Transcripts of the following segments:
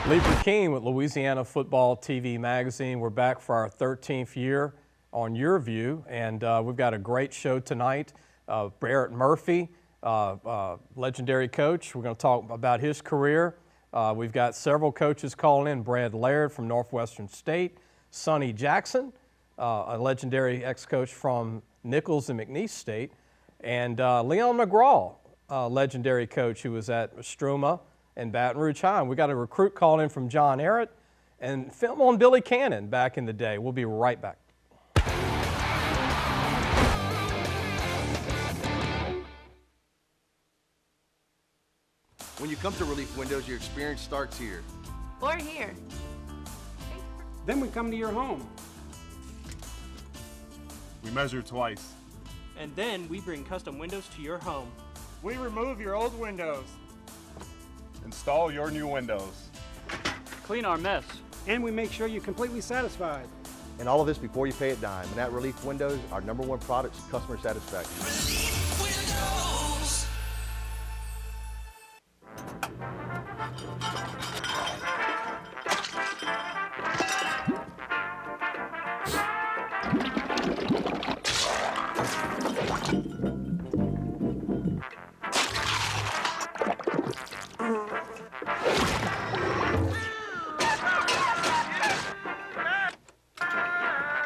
Lee Burkeen with Louisiana Football TV magazine. We're back for our 13th year on Your View, and we've got a great show tonight. Barrett Murphy, legendary coach. We're going to talk about his career. We've got several coaches calling in. Brad Laird from Northwestern State, Sonny Jackson, a legendary ex-coach from Nichols and McNeese State, and Leon McGraw, a legendary coach who was at Istrouma and Baton Rouge High. And we got a recruit calling in from John Ehret and film on Billy Cannon back in the day. We'll be right back. When you come to Relief Windows, your experience starts here. Or here. Then we come to your home. We measure twice. And then we bring custom windows to your home. We remove your old windows. Install your new windows. Clean our mess. And we make sure you're completely satisfied. And all of this before you pay a dime. And at Relief Windows, our #1 product is customer satisfaction. Relief Windows.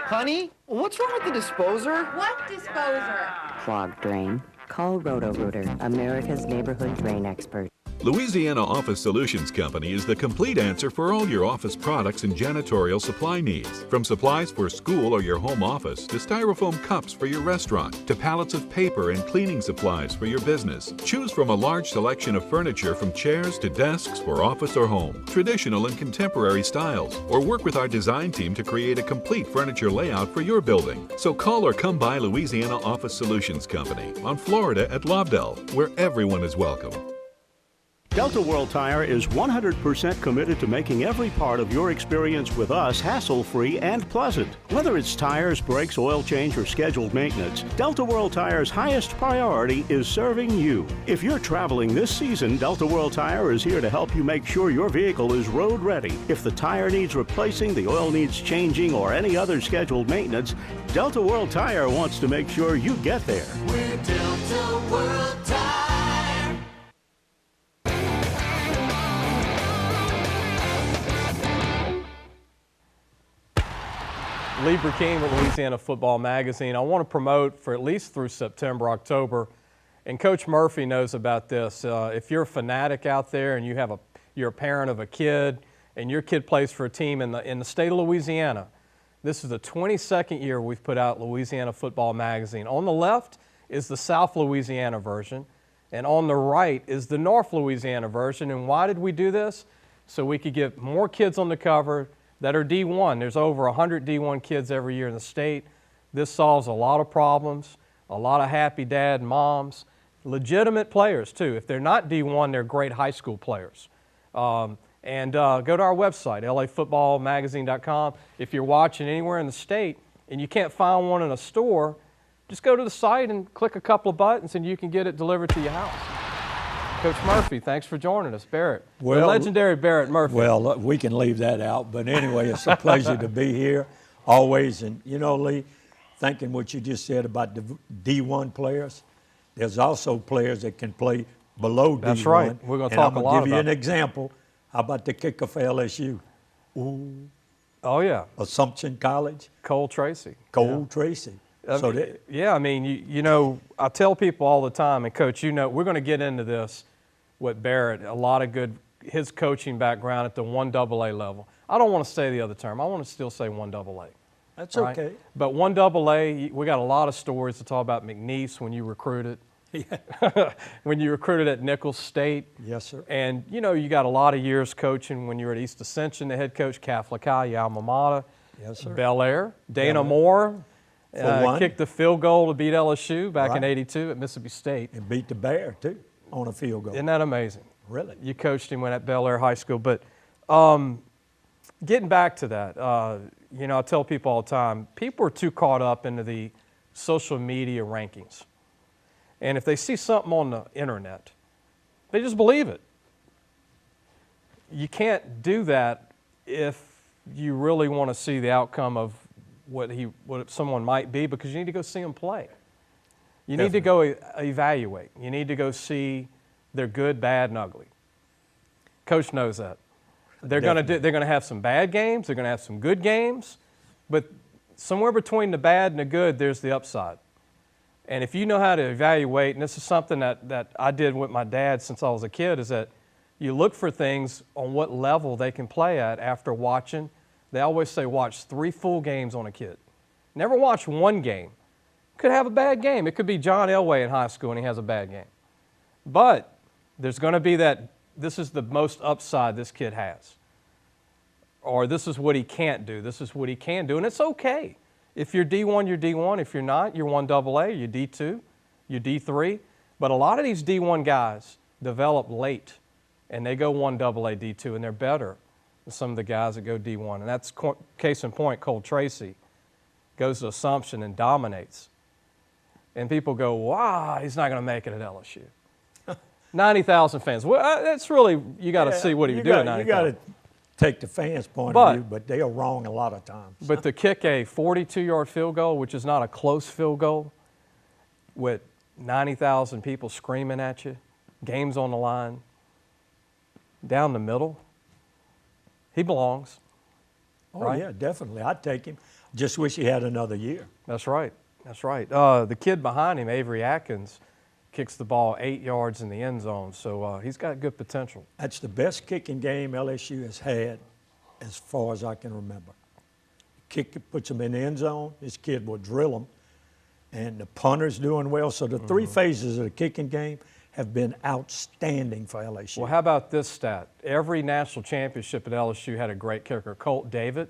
Honey, what's wrong with the disposer? What disposer? Clogged drain? Call Roto-Rooter, America's neighborhood drain expert. Louisiana Office Solutions Company is the complete answer for all your office products and janitorial supply needs. From supplies for school or your home office, to styrofoam cups for your restaurant, to pallets of paper and cleaning supplies for your business. Choose from a large selection of furniture from chairs to desks for office or home, traditional and contemporary styles, or work with our design team to create a complete furniture layout for your building. So call or come by Louisiana Office Solutions Company on Florida at Lobdell, where everyone is welcome. Delta World Tire is 100% committed to making every part of your experience with us hassle-free and pleasant. Whether it's tires, brakes, oil change, or scheduled maintenance, Delta World Tire's highest priority is serving you. If you're traveling this season, Delta World Tire is here to help you make sure your vehicle is road ready. If the tire needs replacing, the oil needs changing, or any other scheduled maintenance, Delta World Tire wants to make sure you get there. We're Delta World Tire. Lee Burkeen with Louisiana Football Magazine. I want to promote for at least through September, October, and Coach Murphy knows about this. If you're a fanatic out there and you're a parent of a kid and your kid plays for a team in the state of Louisiana, this is the 22nd year we've put out Louisiana Football Magazine. On the left is the South Louisiana version, and on the right is the North Louisiana version. And why did we do this? So we could get more kids on the cover that are D1. There's over 100 D1 kids every year in the state. This solves a lot of problems, a lot of happy dad and moms, legitimate players too. If they're not D1, they're great high school players. Go to our website, lafootballmagazine.com. If you're watching anywhere in the state and you can't find one in a store, just go to the site and click a couple of buttons and you can get it delivered to your house. Coach Murphy, thanks for joining us. Barrett, the legendary Barrett Murphy. Well, we can leave that out, but anyway, it's a pleasure to be here always. And, you know, Lee, thinking what you just said about the D1 players, there's also players that can play below D1. That's right. We're going to talk a lot about it. I'm going to give you an example. How about the kicker for LSU? Ooh. Oh, yeah. Assumption College. Cole Tracy. Tracy. Yeah, I mean, you know, I tell people all the time, and Coach, you know, we're going to get into this with Barrett, a lot of good, his coaching background at the 1AA level. I don't want to say the other term. I want to still say 1AA. That's right? Okay. But 1AA, we got a lot of stories to talk about McNeese when you recruited. Yeah. When you recruited at Nichols State. Yes, sir. And, you know, you got a lot of years coaching when you were at East Ascension, the head coach, Catholic High, your alma mater. Yes, sir. Bel Air. Dana Moore. Kicked the field goal to beat LSU back in '82 at Mississippi State. And beat the Bear, too, on a field goal. Isn't that amazing? Really? You coached him when at Bel Air High School. But getting back to that, you know, I tell people all the time, people are too caught up into the social media rankings. And if they see something on the internet, they just believe it. you can't do that if you really want to see the outcome of what someone might be, because you need to go see them play. You need to go evaluate. You need to go see their good, bad, and ugly. Coach knows that. They're going to have some bad games. They're going to have some good games, but somewhere between the bad and the good, there's the upside. And if you know how to evaluate, and this is something that I did with my dad since I was a kid, is that you look for things on what level they can play at after watching. They always say watch 3 full games on a kid. Never watch one game. Could have a bad game. It could be John Elway in high school and he has a bad game. But there's going to be that this is the most upside this kid has. Or this is what he can't do. This is what he can do. And it's okay. If you're D1, you're D1. If you're not, you're 1AA, you're D2, you're D3. But a lot of these D1 guys develop late, and they go 1AA, D2, and they're better than some of the guys that go D1. And that's case in point, Cole Tracy goes to Assumption and dominates. And people go, wow, he's not going to make it at LSU. 90,000 fans. Well, that's really, you got to see what he doing. You got to take the fans' point of view, but they are wrong a lot of times. But to kick a 42-yard field goal, which is not a close field goal, with 90,000 people screaming at you, games on the line, down the middle, he belongs. Oh, right? Yeah, definitely. I'd take him. Just wish he had another year. That's right. That's right. The kid behind him, Avery Atkins, kicks the ball 8 yards in the end zone, so he's got good potential. That's the best kicking game LSU has had as far as I can remember. Kick puts him in the end zone, this kid will drill him, and the punter's doing well. So the 3 phases of the kicking game have been outstanding for LSU. Well, how about this stat? Every national championship at LSU had a great kicker. Colt David,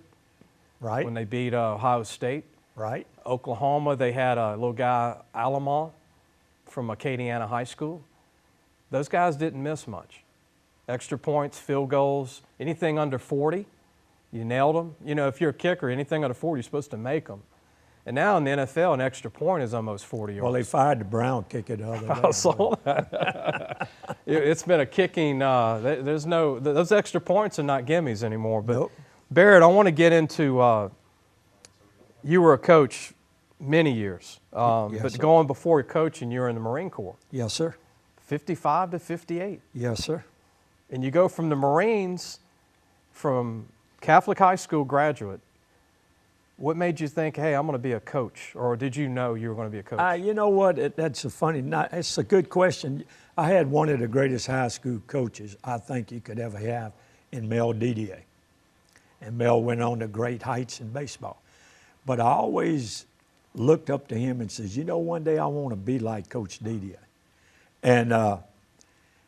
right? When they beat Ohio State. Right. Oklahoma, they had a little guy, Alamont, from Louisiana High School. Those guys didn't miss much. Extra points, field goals, anything under 40, you nailed them. You know, if you're a kicker, anything under 40, you're supposed to make them. And now in the NFL, an extra point is almost 40 yards. Well, they fired the Brown kicker the other day. I saw that. It's been a kicking, those extra points are not gimmies anymore. But nope. Barrett, I want to get into, you were a coach many years, yes, but sir. going before coaching, you were in the Marine Corps. Yes, sir. 55 to 58. Yes, sir. And you go from the Marines, from Catholic high school graduate. What made you think, hey, I'm going to be a coach? Or did you know you were going to be a coach? You know what? It's a good question. I had one of the greatest high school coaches I think you could ever have in Mel Didier. And Mel went on to great heights in baseball. But I always looked up to him and says, you know, one day I want to be like Coach Didier. And,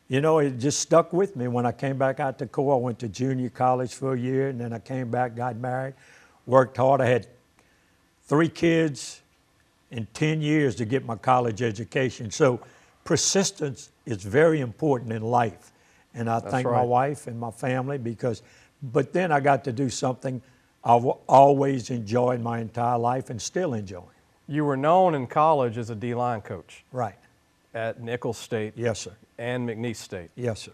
you know, it just stuck with me. When I came back out to Corps, I went to junior college for a year, and then I came back, got married, worked hard. I had 3 kids in 10 years to get my college education. So persistence is very important in life. And I thank my wife and my family but then I got to do something I've always enjoyed my entire life and still enjoy. You were known in college as a D-line coach. Right. At Nichols State. Yes, sir. And McNeese State. Yes, sir.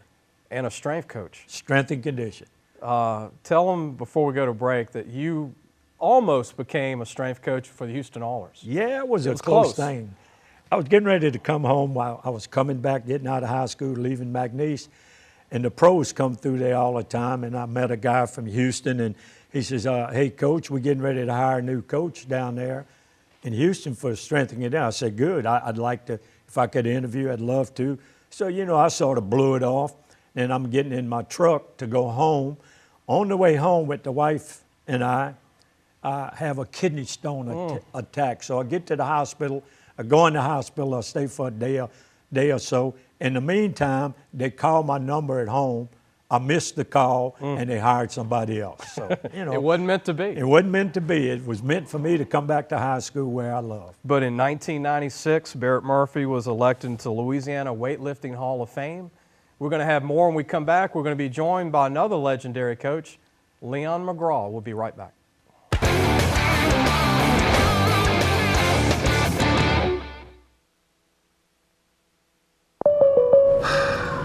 And a strength coach. Strength and condition. Tell them before we go to break that you almost became a strength coach for the Houston Oilers. Yeah, it was a close thing. I was getting ready to come home while I was coming back, getting out of high school, leaving McNeese, and the pros come through there all the time, and I met a guy from Houston, and he says, hey, Coach, we're getting ready to hire a new coach down there in Houston for strengthening it down. I said, good. I'd like to, if I could interview, I'd love to. So, you know, I sort of blew it off. And I'm getting in my truck to go home. On the way home with the wife and I have a kidney stone attack. So I get to the hospital. I go in the hospital. I stay for a day or so. In the meantime, they call my number at home. I missed the call, and they hired somebody else. So, you know, it wasn't meant to be. It wasn't meant to be. It was meant for me to come back to high school where I love. But in 1996, Barrett Murphy was elected into Louisiana Weightlifting Hall of Fame. We're going to have more when we come back. We're going to be joined by another legendary coach, Leon McGraw. We'll be right back.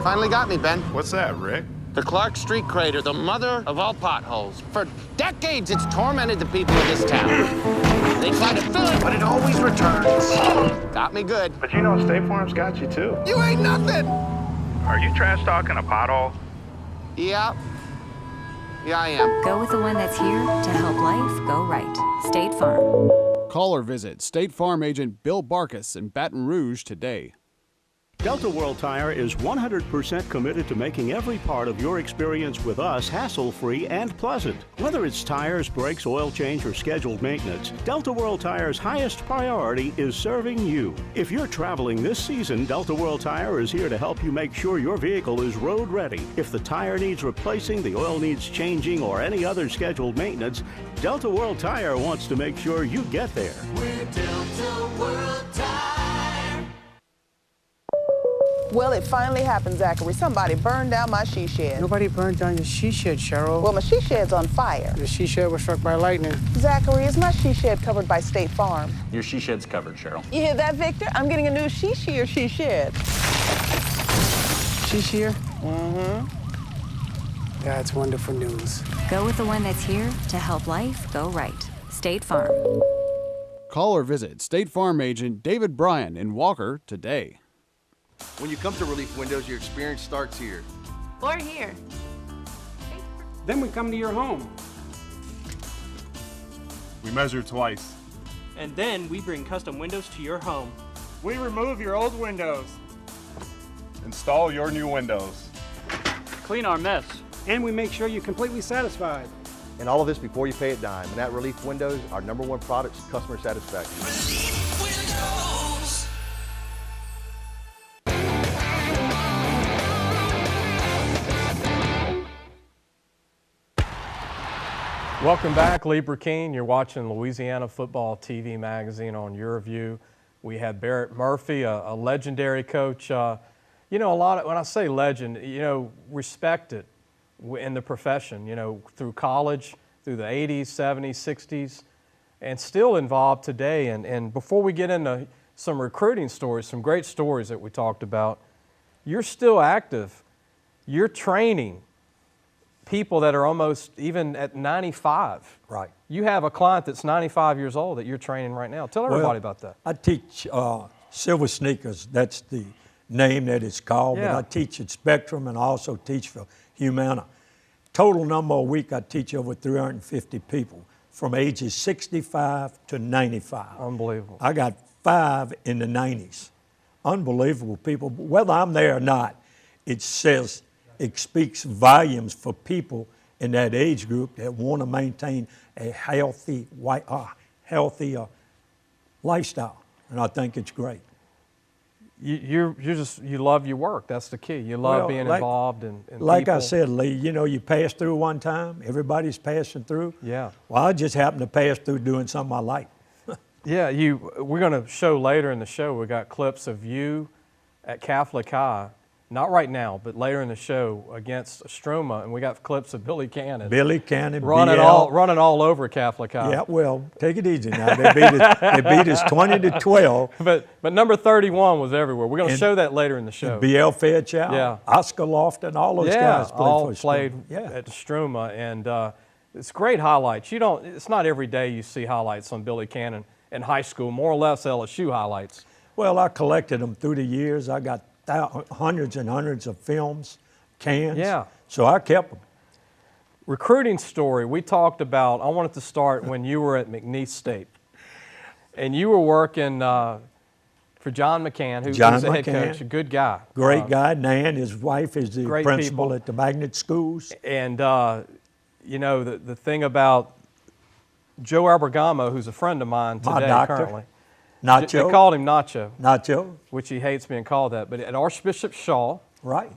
Finally got me, Ben. What's that, Rick? The Clark Street crater, the mother of all potholes. For decades, it's tormented the people of this town. They try to fill it, but it always returns. Got me good. But you know State Farm's got you too. You ain't nothing! Are you trash talking a pothole? Yeah. Yeah, I am. Go with the one that's here to help life go right. State Farm. Call or visit State Farm agent Bill Barkas in Baton Rouge today. Delta World Tire is 100% committed to making every part of your experience with us hassle-free and pleasant. Whether it's tires, brakes, oil change, or scheduled maintenance, Delta World Tire's highest priority is serving you. If you're traveling this season, Delta World Tire is here to help you make sure your vehicle is road ready. If the tire needs replacing, the oil needs changing, or any other scheduled maintenance, Delta World Tire wants to make sure you get there. We're Delta World Tire. Well, it finally happened, Zachary. Somebody burned down my she shed. Nobody burned down your she shed, Cheryl. Well, my she shed's on fire. The she shed was struck by lightning. Zachary, is my she shed covered by State Farm? Your she shed's covered, Cheryl. You hear that, Victor? I'm getting a new she shed. She shed? Mm-hmm. That's wonderful news. Go with the one that's here to help life go right. State Farm. Call or visit State Farm agent David Bryan in Walker today. When you come to Relief Windows, your experience starts here. Or here. Then we come to your home. We measure twice. And then we bring custom windows to your home. We remove your old windows. Install your new windows. Clean our mess. And we make sure you're completely satisfied. And all of this before you pay a dime. And at Relief Windows, our #1 product is customer satisfaction. Relief Windows. Welcome back, Lee Burkeen. You're watching Louisiana Football TV magazine on Your View. We had Barrett Murphy, a legendary coach. You know, when I say legend, you know, respected in the profession, you know, through college, through the 80s, 70s, 60s, and still involved today. And before we get into some recruiting stories, some great stories that we talked about, you're still active. You're training people that are almost even at 95. Right. You have a client that's 95 years old that you're training right now. Tell everybody about that. I teach Silver Sneakers. That's the name that it's called. Yeah. But I teach at Spectrum and I also teach for Humana. Total number a week, I teach over 350 people from ages 65 to 95. Unbelievable. I got 5 in the 90s. Unbelievable people. Whether I'm there or not, it speaks volumes for people in that age group that want to maintain a healthy lifestyle, and I think it's great. You love your work. That's the key. You love being involved in like people. I said, Lee, you know, you pass through one time. Everybody's passing through. Yeah. Well, I just happen to pass through doing something I like. Yeah. We're going to show later in the show. We got clips of you at Catholic High. Not right now, but later in the show against Istrouma, and we got clips of Billy Cannon. Billy Cannon, running all over Catholic High. Yeah, well, take it easy now. They beat us 20-12. But number 31 was everywhere. We're going to show that later in the show. B.L. Fairchild, yeah. Oscar Lofton, all those guys played at Istrouma, and it's great highlights. It's not every day you see highlights on Billy Cannon in high school, more or less LSU highlights. Well, I collected them through the years. I got hundreds and hundreds of films, cans. Yeah. So I kept them. Recruiting story, we talked about, I wanted to start when you were at McNeese State. And you were working for John McCann, who's the head coach, a good guy. Great guy. Nan, his wife, is the principal people at the magnet schools. And, you know, the thing about Joe Abergamo, who's a friend of mine today currently. Nacho. They called him Nacho. Nacho. Which he hates being called that. But at Archbishop Shaw. Right.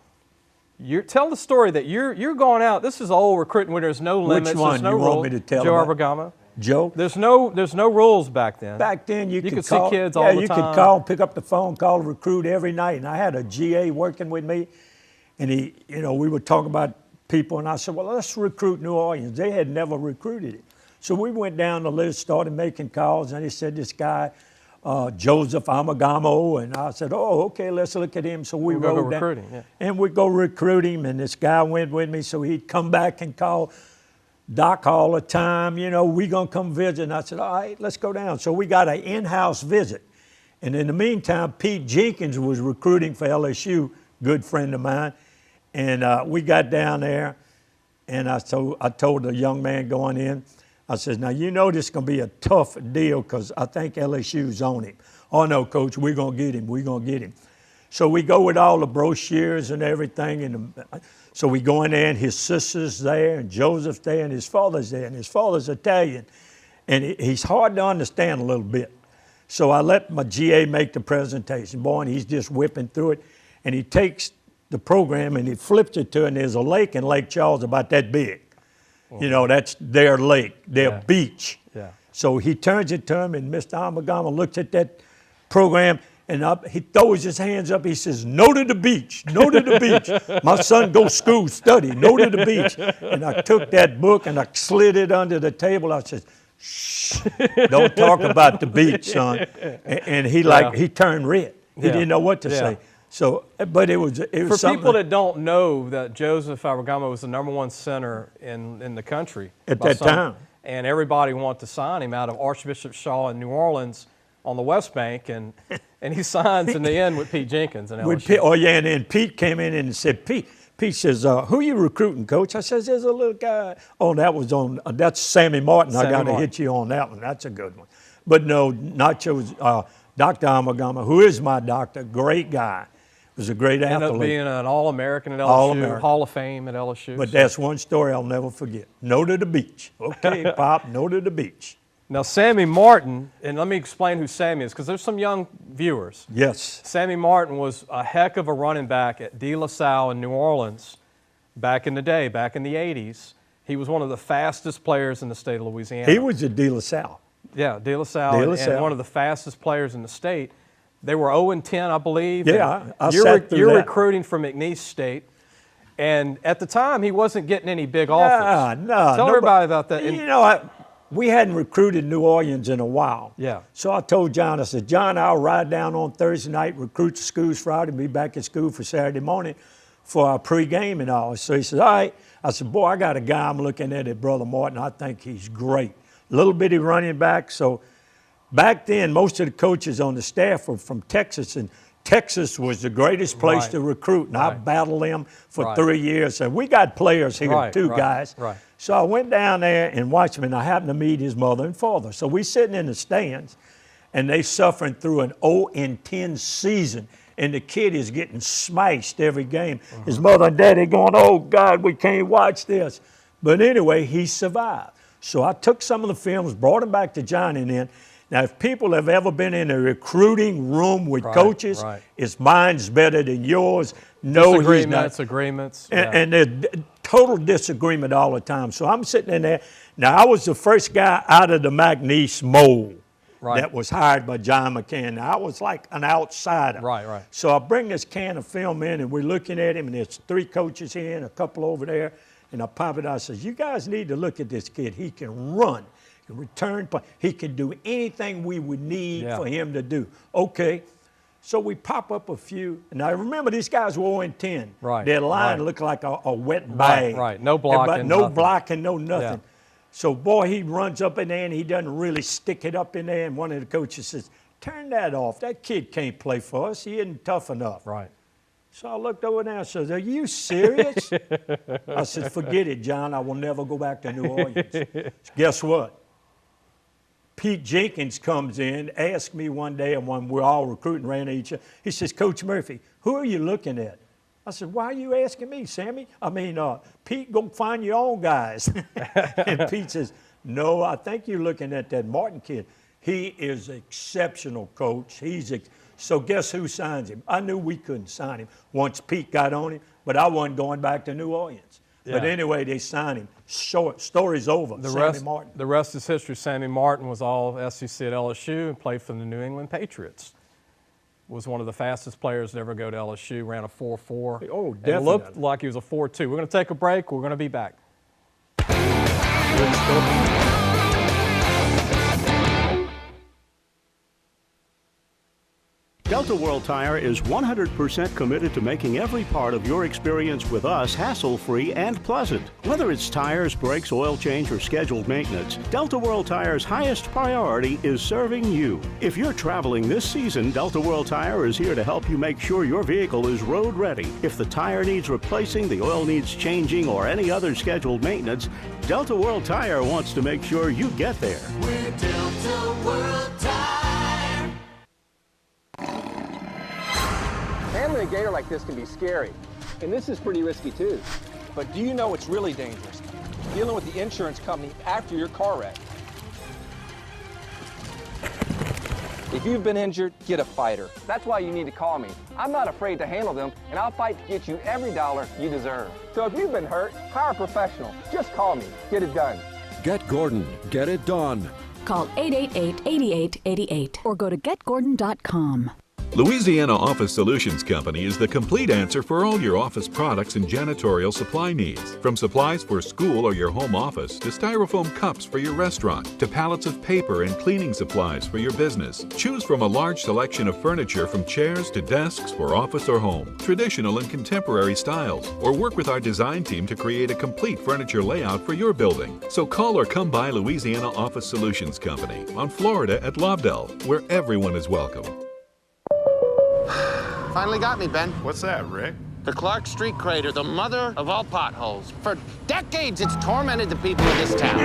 Tell the story that you're going out. This is old recruiting where there's no limits. Which one there's no you rules. want me to tell Joe about? Abergamo. Joe? There's no rules back then. Back then you could see kids all the time. Yeah, you could call, pick up the phone, call a recruit every night. And I had a GA working with me. And he, you know, we would talk about people. And I said, well, let's recruit New Orleans. They had never recruited it. So we went down the list, started making calls. And he said, this guy, Joseph Amagamo, and I said, oh, okay, let's look at him. So we We'll go rode recruit down, him, yeah. and we'd go recruit him, and this guy went with me, so he'd come back and call Doc all the time, you know, we gonna come visit. And I said, all right, let's go down. So we got an in-house visit. And in the meantime, Pete Jenkins was recruiting for LSU, good friend of mine. And we got down there, and I told the young man going in, I said, now, you know this is going to be a tough deal because I think LSU's on him. Oh, no, Coach, we're going to get him. We're going to get him. So we go with all the brochures and everything. And so we go in there, and his sister's there, and Joseph's there, and his father's there, and his father's Italian. And he's hard to understand a little bit. So I let my GA make the presentation. Boy, and he's just whipping through it. And he takes the program and he flips it to, and there's a lake in Lake Charles about that big. You know, that's their lake, their beach. Yeah. So he turns it to him, and Mr. Amagama looks at that program, and he throws his hands up. He says, no to the beach, no to the beach. My son goes to school, study, no to the beach. And I took that book and I slid it under the table. I said, shh, don't talk about the beach, son. And he turned red. He didn't know what to say. So, but it was for something. people that don't know that Joseph Amagama was the #1 center in the country at that time, and everybody wanted to sign him out of Archbishop Shaw in New Orleans on the West Bank, and he signs in the end with Pete Jenkins and LSU. And then Pete came in and said, Pete says, who are you recruiting, Coach? I says, there's a little guy. Oh, that's Sammy Martin. I got to hit you on that one. That's a good one. But no, Nacho's Dr. Amagama, who is my doctor, great guy. Was a great athlete. Ended up being an All-American at LSU, All-American. Hall of Fame at LSU. But that's one story I'll never forget. No to the beach. Okay, Pop, no to the beach. Now, Sammy Martin, and let me explain who Sammy is, because there's some young viewers. Yes. Sammy Martin was a heck of a running back at De La Salle in New Orleans back in the day, back in the 80s. He was one of the fastest players in the state of Louisiana. He was at De La Salle. Yeah, De La Salle, and one of the fastest players in the state. They were 0-10, I believe. Yeah, I sat through You're that. recruiting from McNeese State, and at the time he wasn't getting any big offers. No. Tell everybody about that. You know, we hadn't recruited New Orleans in a while. Yeah. So I told John, I said, John, I'll ride down on Thursday night, recruit the schools Friday, be back at school for Saturday morning for our pregame and all. So he said, all right. I said, boy, I got a guy I'm looking at Brother Martin. I think he's great. Little bitty running back, so. Back then, most of the coaches on the staff were from Texas, and Texas was the greatest place to recruit. And I battled them for 3 years. And we got players here, two guys. Right. So I went down there and watched him, and I happened to meet his mother and father. So we sitting in the stands, and they suffering through an 0-10 season. And the kid is getting smashed every game. His mother and daddy going, oh, God, we can't watch this. But anyway, he survived. So I took some of the films, brought them back to Johnny, and then. Now, if people have ever been in a recruiting room with coaches, his mine's better than yours. No, he's not. Agreements. And there's total disagreement all the time. So I'm sitting in there. Now, I was the first guy out of the McNeese mold that was hired by John McCann. Now, I was like an outsider. Right. So I bring this can of film in, and we're looking at him, and there's 3 coaches here and a couple over there. And I pop it out and says, you guys need to look at this kid. He can run. Return, he can do anything we would need for him to do. Okay, so we pop up a few. Now remember, these guys were 0-10. Right. Their line looked like a wet bag. Right. No blocking. No blocking, no nothing. Yeah. So boy, he runs up in there and he doesn't really stick it up in there. And one of the coaches says, "Turn that off. That kid can't play for us. He isn't tough enough." Right. So I looked over there and said, "Are you serious?" I said, "Forget it, John. I will never go back to New Orleans." Guess what? Pete Jenkins comes in, asked me one day, and when we're all recruiting, ran at each other, he says, Coach Murphy, who are you looking at? I said, why are you asking me, Sammy? Pete, go find your own guys. And Pete says, no, I think you're looking at that Martin kid. He is exceptional, Coach. So guess who signs him? I knew we couldn't sign him once Pete got on him, but I wasn't going back to New Orleans. Yeah. But anyway, they signed him. Story's over. Martin. The rest is history. Sammy Martin was all SEC at LSU and played for the New England Patriots. Was one of the fastest players to ever go to LSU. Ran a 4.4. Oh, definitely. And looked like he was a 4.2. We're going to take a break. We're going to be back. Delta World Tire is 100% committed to making every part of your experience with us hassle-free and pleasant. Whether it's tires, brakes, oil change, or scheduled maintenance, Delta World Tire's highest priority is serving you. If you're traveling this season, Delta World Tire is here to help you make sure your vehicle is road ready. If the tire needs replacing, the oil needs changing, or any other scheduled maintenance, Delta World Tire wants to make sure you get there. We're Delta World Tire. Handling a gator like this can be scary, and this is pretty risky too. But do you know what's really dangerous? Dealing with the insurance company after your car wreck. If you've been injured, get a fighter. That's why you need to call me. I'm not afraid to handle them, and I'll fight to get you every dollar you deserve. So if you've been hurt, hire a professional. Just call me. Get it done. Get Gordon. Get it done. Call 888-8888 or go to getgordon.com. Louisiana Office Solutions Company is the complete answer for all your office products and janitorial supply needs. From supplies for school or your home office, to styrofoam cups for your restaurant, to pallets of paper and cleaning supplies for your business. Choose from a large selection of furniture from chairs to desks for office or home, traditional and contemporary styles, or work with our design team to create a complete furniture layout for your building. So call or come by Louisiana Office Solutions Company on Florida at Lobdell, where everyone is welcome. Finally got me, Ben. What's that, Rick? The Clark Street crater, the mother of all potholes. For decades, it's tormented the people of this town.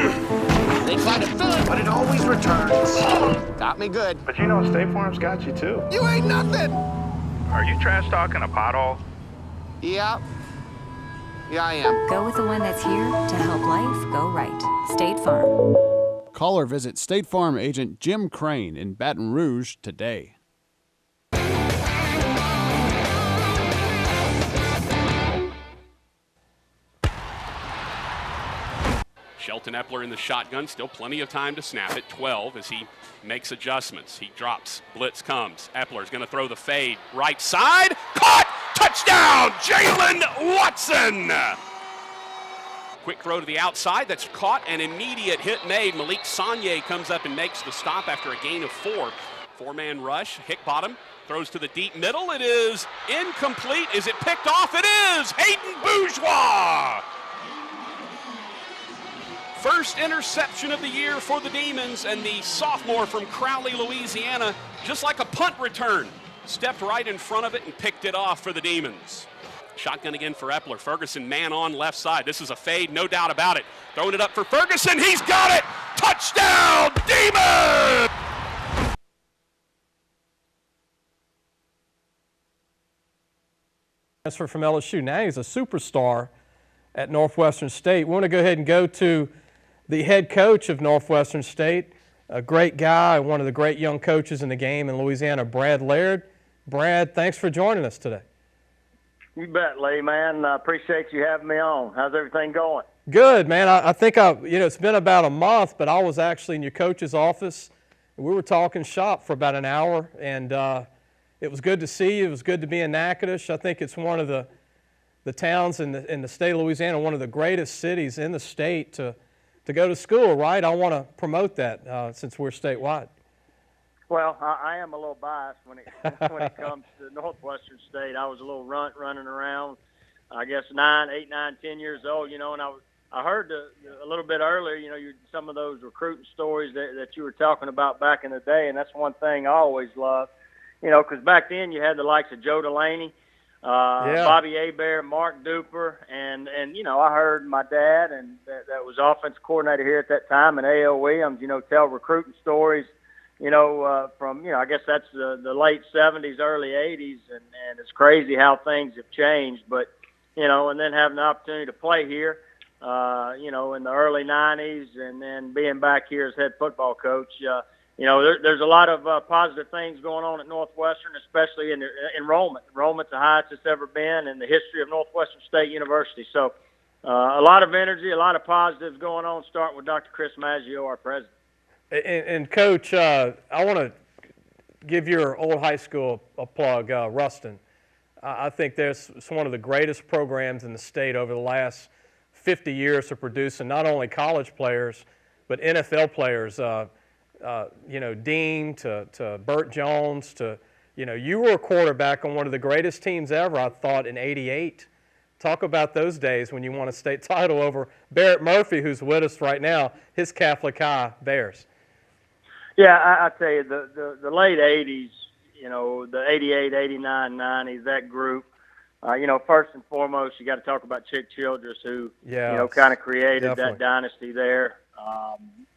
They try to fill it, but it always returns. Got me good. But you know State Farm's got you, too. You ain't nothing! Are you trash talking a pothole? Yeah. Yeah, I am. Go with the one that's here to help life go right. State Farm. Call or visit State Farm agent Jim Crane in Baton Rouge today. Shelton Epler in the shotgun, still plenty of time to snap it. 12 as he makes adjustments. He drops, blitz comes. Epler's going to throw the fade, right side, caught, touchdown, Jalen Watson! Quick throw to the outside, that's caught, an immediate hit made. Malik Sanye comes up and makes the stop after a gain of 4. Four-man rush, Hickbottom throws to the deep middle. It is incomplete. Is it picked off? It is! Hayden Bourgeois! First interception of the year for the Demons, and the sophomore from Crowley, Louisiana, just like a punt return, stepped right in front of it and picked it off for the Demons. Shotgun again for Epler. Ferguson man on left side. This is a fade, no doubt about it. Throwing it up for Ferguson. He's got it! Touchdown, Demons! Transfer from LSU. Now he's a superstar at Northwestern State. We want to go ahead and go to the head coach of Northwestern State, a great guy, one of the great young coaches in the game in Louisiana, Brad Laird. Brad, thanks for joining us today. You bet, Lee, man. I appreciate you having me on. How's everything going? Good, man. I think it's been about a month, but I was actually in your coach's office. We were talking shop for about an hour, and it was good to see you. It was good to be in Natchitoches. I think it's one of the towns in the state of Louisiana, one of the greatest cities in the state to go to school, right? I want to promote that since we're statewide. Well, I am a little biased when it comes to Northwestern State. I was a little running around, I guess 8, 9, 10 years old, and I heard a little bit earlier, some of those recruiting stories that you were talking about back in the day, and that's one thing I always loved, because back then you had the likes of Joe Delaney, Bobby Hebert, Mark Duper, and I heard my dad, and that was offense coordinator here at that time, and A.L. Williams, tell recruiting stories, from, I guess that's the late 70s, early 80s, and it's crazy how things have changed. But, and then having the opportunity to play here, in the early 90s, and then being back here as head football coach, there's a lot of positive things going on at Northwestern, especially in enrollment. Enrollment's the highest it's ever been in the history of Northwestern State University. So a lot of energy, a lot of positives going on, starting with Dr. Chris Maggio, our president. And Coach, I want to give your old high school a plug, Ruston. I think it's one of the greatest programs in the state over the last 50 years of producing not only college players, but NFL players. Dean to Burt Jones to you were a quarterback on one of the greatest teams ever, I thought, in '88. Talk about those days when you won a state title over Barrett Murphy, who's with us right now, his Catholic High Bears. Yeah, I tell you, the late 80s, the 88, 89, 90s, that group, first and foremost, you got to talk about Chick Childress, who, kind of created that dynasty there.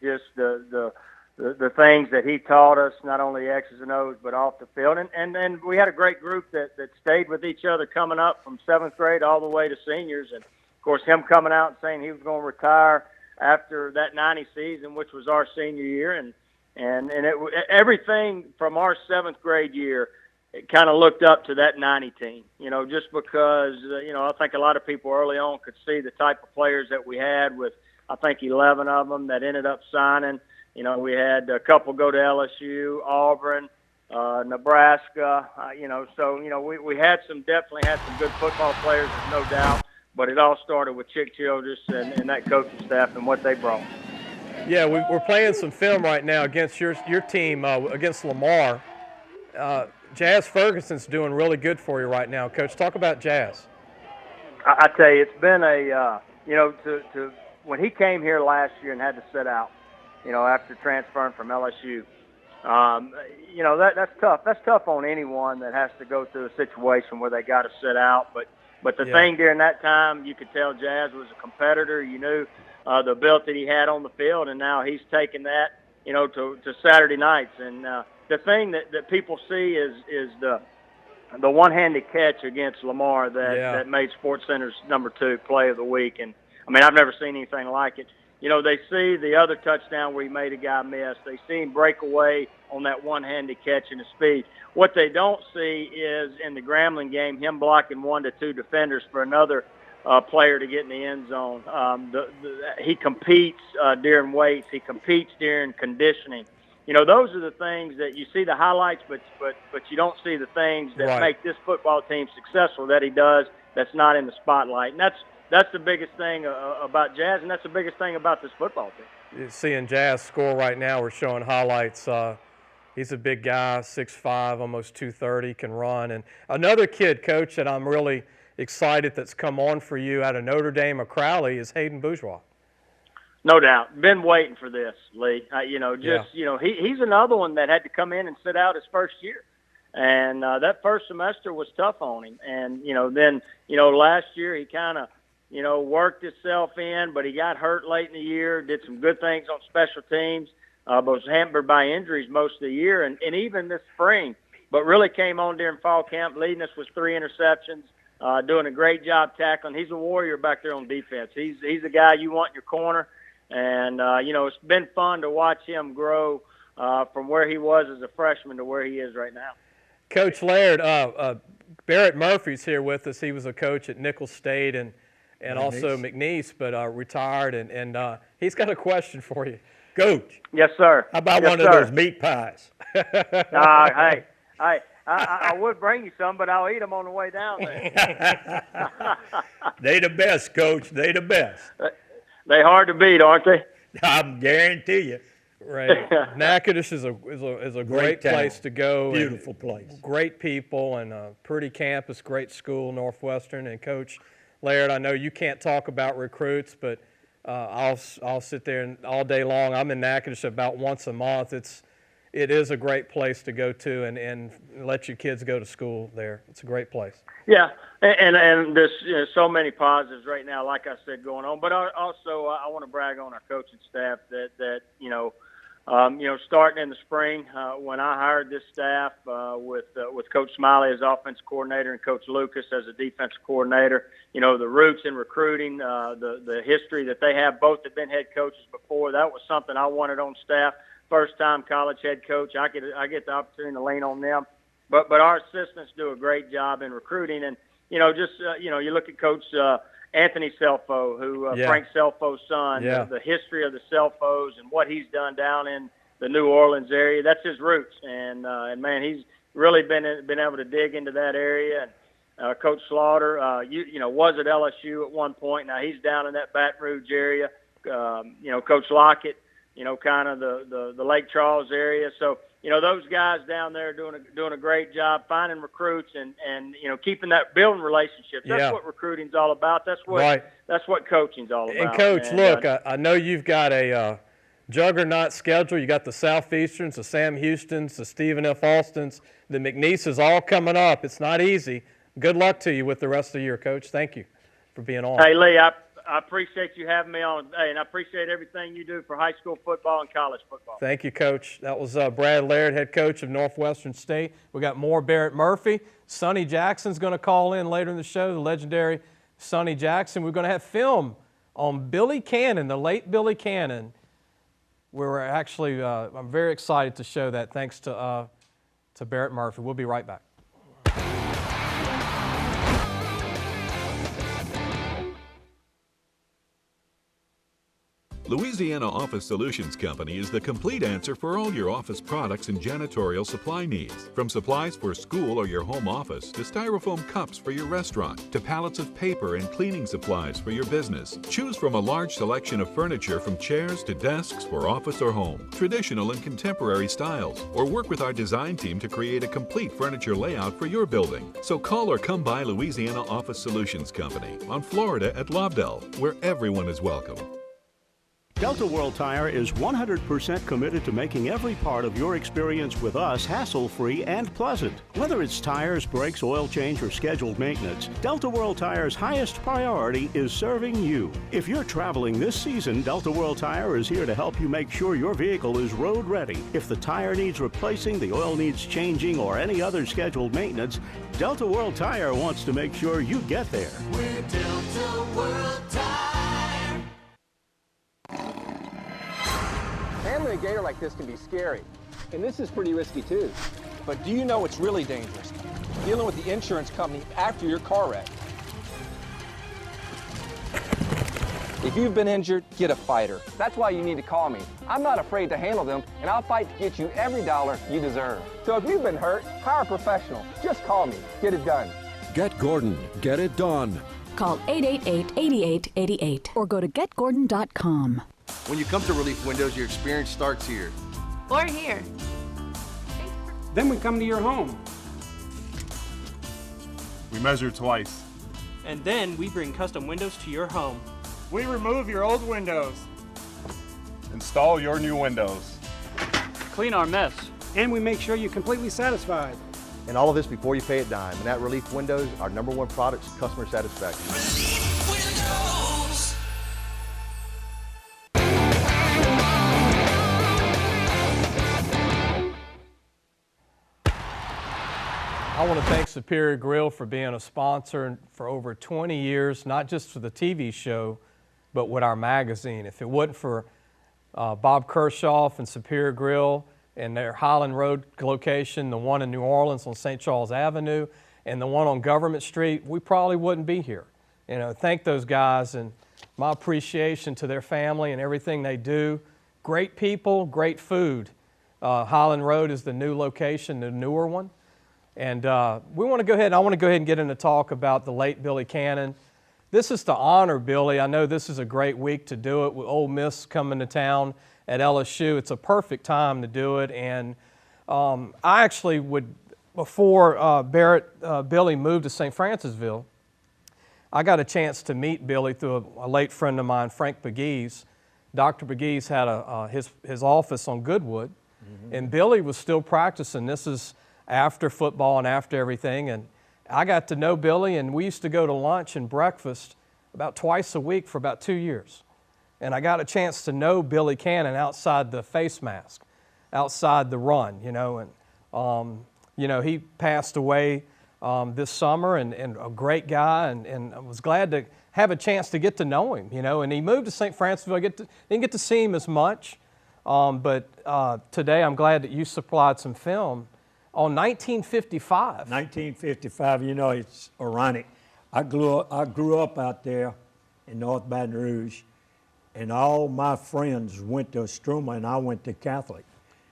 Just the things that he taught us, not only X's and O's, but off the field. And we had a great group that stayed with each other coming up from 7th grade all the way to seniors. And, of course, him coming out and saying he was going to retire after that 90 season, which was our senior year. And everything from our 7th grade year, it kind of looked up to that 90 team, just because, I think a lot of people early on could see the type of players that we had with, I think, 11 of them that ended up signing. We had a couple go to LSU, Auburn, Nebraska, we definitely had some good football players, there's no doubt, but it all started with Chick Childress and that coaching staff and what they brought. Yeah, we're playing some film right now against your team, against Lamar. Jazz Ferguson's doing really good for you right now. Coach, talk about Jazz. I tell you, it's been when he came here last year and had to sit out, after transferring from LSU, that's tough. That's tough on anyone that has to go through a situation where they got to sit out. But the thing during that time, you could tell Jazz was a competitor. You knew the ability that he had on the field, and now he's taken that, to Saturday nights. And the thing that people see is the one-handed catch against Lamar that made SportsCenter's #2 play of the week. And I mean, I've never seen anything like it. They see the other touchdown where he made a guy miss. They see him break away on that one-handed catch and the speed. What they don't see is in the Grambling game, him blocking 1 to 2 defenders for another player to get in the end zone. He competes during weights. He competes during conditioning. Those are the things that you see the highlights, but you don't see the things that make this football team successful that he does that's not in the spotlight. And that's the biggest thing about Jazz, and that's the biggest thing about this football team. You're seeing Jazz score right now. We're showing highlights. He's a big guy, 6'5", almost 230, can run. And another kid, Coach, that I'm really excited that's come on for you out of Notre Dame or Crowley is Hayden Bourgeois. No doubt. Been waiting for this, Lee. He's another one that had to come in and sit out his first year. And that first semester was tough on him. And, then last year he kind of, worked himself in, but he got hurt late in the year, did some good things on special teams, but was hampered by injuries most of the year and even this spring. But really came on during fall camp, leading us with 3 interceptions, doing a great job tackling. He's a warrior back there on defense. He's the guy you want in your corner. And, it's been fun to watch him grow from where he was as a freshman to where he is right now. Coach Laird, Barrett Murphy's here with us. He was a coach at Nicholls State and also McNeese, but retired. And he's got a question for you. Coach. Yes, sir. How about one of those meat pies? Hey, I would bring you some, but I'll eat them on the way down there. They the best, Coach. They the best. They hard to beat, aren't they? I guarantee you. Right. Natchitoches is a great place to go. Beautiful place. Great people and a pretty campus, great school, Northwestern. And Coach Laird, I know you can't talk about recruits, but I'll sit there all day long. I'm in Natchitoches about once a month. It is a great place to go to and let your kids go to school there. It's a great place. Yeah, and there's so many positives right now, like I said, going on. But also, I want to brag on our coaching staff that starting in the spring when I hired this staff with Coach Smiley as offensive coordinator and Coach Lucas as a defensive coordinator. The roots in recruiting, the history that they have. Both have been head coaches before. That was something I wanted on staff. First-time college head coach, I get the opportunity to lean on them. But our assistants do a great job in recruiting. And, you look at Coach Anthony Selfo, who Frank Selfo's son, the history of the Selfos and what he's done down in the New Orleans area. That's his roots. And man, he's really been able to dig into that area. And Coach Slaughter, was at LSU at one point. Now he's down in that Baton Rouge area. Coach Lockett, kind of the Lake Charles area. So those guys down there doing a great job finding recruits and keeping that building relationships. That's what recruiting's all about. That's what coaching's all about. And Coach, look, I know you've got a juggernaut schedule. You got the Southeasterns, the Sam Houstons, the Stephen F. Austins, the McNeeses all coming up. It's not easy. Good luck to you with the rest of the year, Coach. Thank you for being on. Hey, Lee, I appreciate you having me on today, and I appreciate everything you do for high school football and college football. Thank you, Coach. That was Brad Laird, head coach of Northwestern State. We got more Barrett Murphy. Sonny Jackson's going to call in later in the show, the legendary Sonny Jackson. We're going to have film on Billy Cannon, the late Billy Cannon. We're actually, I'm very excited to show that thanks to Barrett Murphy. We'll be right back. Louisiana Office Solutions Company is the complete answer for all your office products and janitorial supply needs. From supplies for school or your home office, to styrofoam cups for your restaurant, to pallets of paper and cleaning supplies for your business. Choose from a large selection of furniture from chairs to desks for office or home, traditional and contemporary styles, or work with our design team to create a complete furniture layout for your building. So call or come by Louisiana Office Solutions Company on Florida at Lobdell, where everyone is welcome. Delta World Tire is 100% committed to making every part of your experience with us hassle-free and pleasant. Whether it's tires, brakes, oil change, or scheduled maintenance, Delta World Tire's highest priority is serving you. If you're traveling this season, Delta World Tire is here to help you make sure your vehicle is road ready. If the tire needs replacing, the oil needs changing, or any other scheduled maintenance, Delta World Tire wants to make sure you get there. We're Delta World Tire. Handling a gator like this can be scary, and this is pretty risky too. But do you know what's really dangerous? Dealing with the insurance company after your car wreck. If you've been injured, get a fighter. That's why you need to call me. I'm not afraid to handle them, and I'll fight to get you every dollar you deserve. So if you've been hurt, hire a professional. Just call me. Get it done. Get Gordon. Get it done. Call 888-8888 or go to getgordon.com. When you come to Relief Windows, your experience starts here. Or here. Then we come to your home. We measure twice. And then we bring custom windows to your home. We remove your old windows. Install your new windows. Clean our mess. And we make sure you're completely satisfied. And all of this before you pay a dime. And at Relief Windows, our #1 product is customer satisfaction. Relief Windows. I want to thank Superior Grill for being a sponsor for over 20 years, not just for the TV show, but with our magazine. If it wasn't for Bob Kershoff and Superior Grill and their Highland Road location, the one in New Orleans on St. Charles Avenue, and the one on Government Street, we probably wouldn't be here. Thank those guys, and my appreciation to their family and everything they do. Great people, great food. Highland Road is the new location, the newer one. And we want to go ahead, I want to go ahead and get into talk about the late Billy Cannon. This is to honor Billy. I know this is a great week to do it with Ole Miss coming to town at LSU. It's a perfect time to do it. And I actually would, before Billy moved to St. Francisville, I got a chance to meet Billy through a late friend of mine, Frank Begues. Dr. Begues had his office on Goodwood, and Billy was still practicing. This is after football and after everything, and I got to know Billy, and we used to go to lunch and breakfast about twice a week for about 2 years. And I got a chance to know Billy Cannon outside the face mask, outside the run, and he passed away this summer, and a great guy, and I was glad to have a chance to get to know him, and he moved to St. Francisville. I didn't get to see him as much, but today I'm glad that you supplied some film on 1955. 1955, it's ironic. I grew up out there in North Baton Rouge, and all my friends went to Istrouma, and I went to Catholic.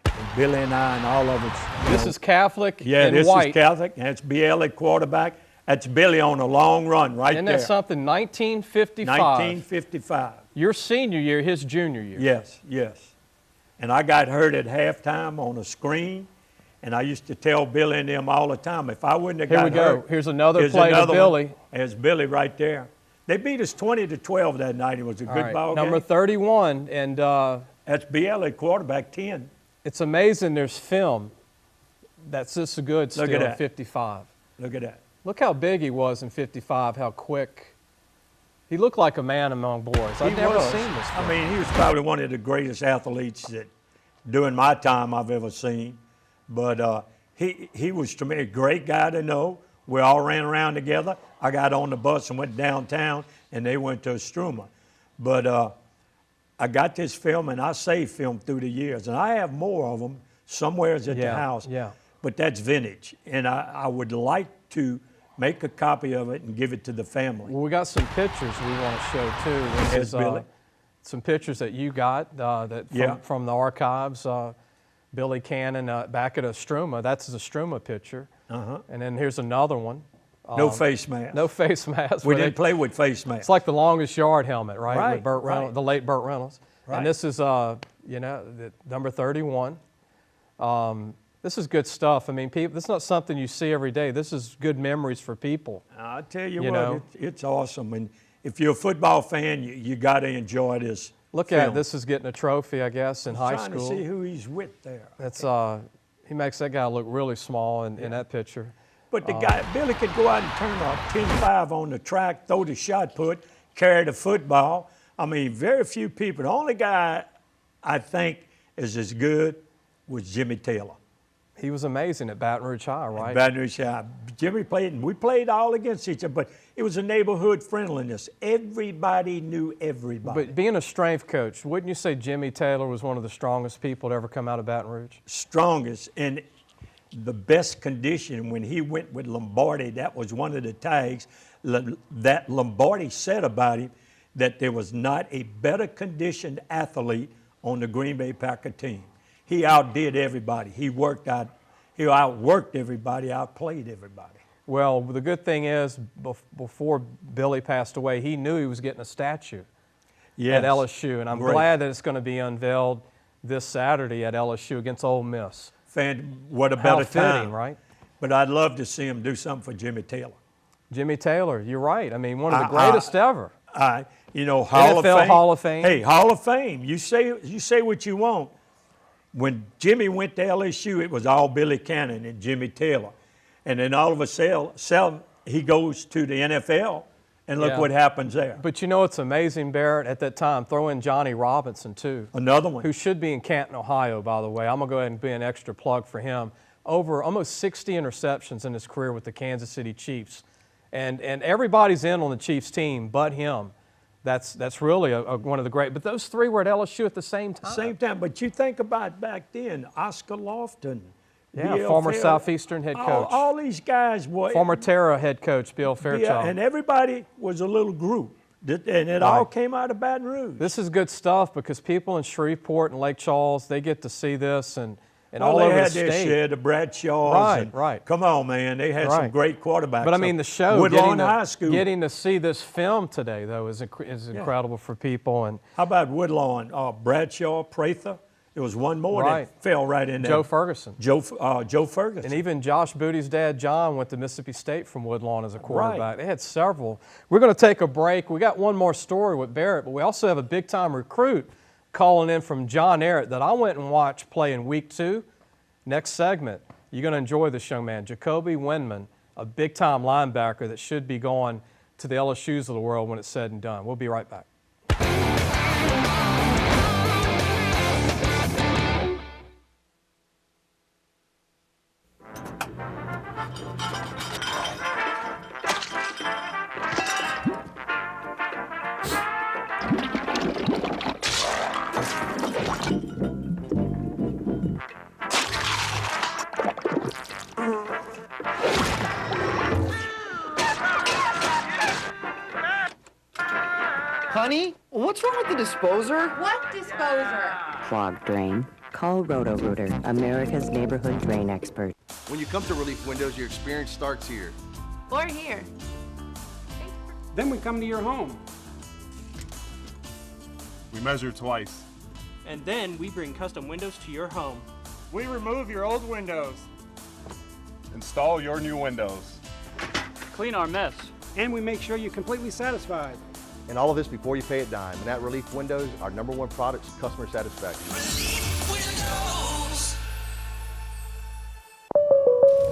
And Billy and I and all of us. This is Catholic yeah, in this white. is Catholic, and it's BL at quarterback. That's Billy on a long run right there. Isn't that something? 1955. 1955. Your senior year, his junior year. Yes, yes. and I got hurt at halftime on a screen. And I used to tell Billy and them all the time, if I wouldn't have got hurt. Here's another play to Billy. There's Billy right there. They beat us 20-12 that night. It was a good ball game. Number 31, and that's BL at quarterback, 10. It's amazing. There's film that's this good still in 55. Look at that. Look how big he was in 55. How quick. He looked like a man among boys. I've never seen this. I mean, he was probably one of the greatest athletes that during my time I've ever seen. But he was, to me, a great guy to know. We all ran around together. I got on the bus and went downtown, and they went to Istrouma. But I got this film, and I saved film through the years. And I have more of them somewhere at the house. Yeah. But that's vintage. And I would like to make a copy of it and give it to the family. Well, we got some pictures we want to show, too. This is some pictures that you got from the archives. Billy Cannon back at Istrouma. That's a Istrouma picture. And then here's another one. No face mask. No face mask. We didn't play with face masks. It's like the longest yard helmet, right? Right, With Burt Reynolds, the late Burt Reynolds. Right. And this is, the number 31. This is good stuff. I mean, people, this is not something you see every day. This is good memories for people. I tell you what, it's awesome. And if you're a football fan, you got to enjoy this. Look at it. This is getting a trophy, I guess, in high school. Trying to see who he's with there. That's he makes that guy look really small in that picture. But the guy, Billy could go out and turn a 10-5 on the track, throw the shot put, carry the football. I mean, very few people. The only guy I think is as good was Jimmy Taylor. He was amazing at Baton Rouge High, right? At Baton Rouge High. Jimmy played, and we played all against each other, but it was a neighborhood friendliness. Everybody knew everybody. But being a strength coach, wouldn't you say Jimmy Taylor was one of the strongest people to ever come out of Baton Rouge? Strongest, and the best condition when he went with Lombardi, that was one of the tags that Lombardi said about him, that there was not a better conditioned athlete on the Green Bay Packer team. He outdid everybody. He outworked everybody, outplayed everybody. Well, the good thing is, before Billy passed away, he knew he was getting a statue at LSU, and I'm glad that it's going to be unveiled this Saturday at LSU against Ole Miss. What a better time, right? But I'd love to see him do something for Jimmy Taylor. Jimmy Taylor, you're right. I mean, one of the greatest ever. Hall NFL of Fame. Hall of Fame. Hey, Hall of Fame. You say what you want. When Jimmy went to LSU, it was all Billy Cannon and Jimmy Taylor. And then all of a sudden, he goes to the NFL, and look what happens there. But you know what's amazing, Barrett, at that time? Throw in Johnny Robinson, too. Another one. Who should be in Canton, Ohio, by the way. I'm going to go ahead and be an extra plug for him. Over almost 60 interceptions in his career with the Kansas City Chiefs. And everybody's in on the Chiefs team but him. That's really one of the great. But those three were at LSU at the same time. Same time. But you think about back then, Oscar Lofton. Yeah, former Southeastern head coach. All these guys were. Former Terra head coach Bill Fairchild. Yeah, and everybody was a little group. And it all came out of Baton Rouge. This is good stuff because people in Shreveport and Lake Charles, they get to see this and all over the state. They had their share, the Bradshaws. Right. Come on, man. They had some great quarterbacks. But, I mean, the show, Woodlawn High School. Getting to see this film today, though, is incredible for people. And how about Woodlawn? Bradshaw, Prather. There was one more that fell right in there. Joe Ferguson. Joe Ferguson. And even Josh Booty's dad, John, went to Mississippi State from Woodlawn as a quarterback. They had several. We're going to take a break. We got one more story with Barrett, but we also have a big-time recruit calling in from John Ehret that I went and watched play in week 2. Next segment, you're going to enjoy this young man, Jacoby Windmon, a big-time linebacker that should be going to the LSUs of the world when it's said and done. We'll be right back. Honey, what's wrong with the disposer? What disposer? Clogged drain? Call Roto-Rooter, America's neighborhood drain expert. When you come to Relief Windows, your experience starts here. Or here. Then we come to your home. We measure twice. And then we bring custom windows to your home. We remove your old windows. Install your new windows. Clean our mess. And we make sure you're completely satisfied. And all of this before you pay a dime. And that Relief Windows, our #1 product is customer satisfaction.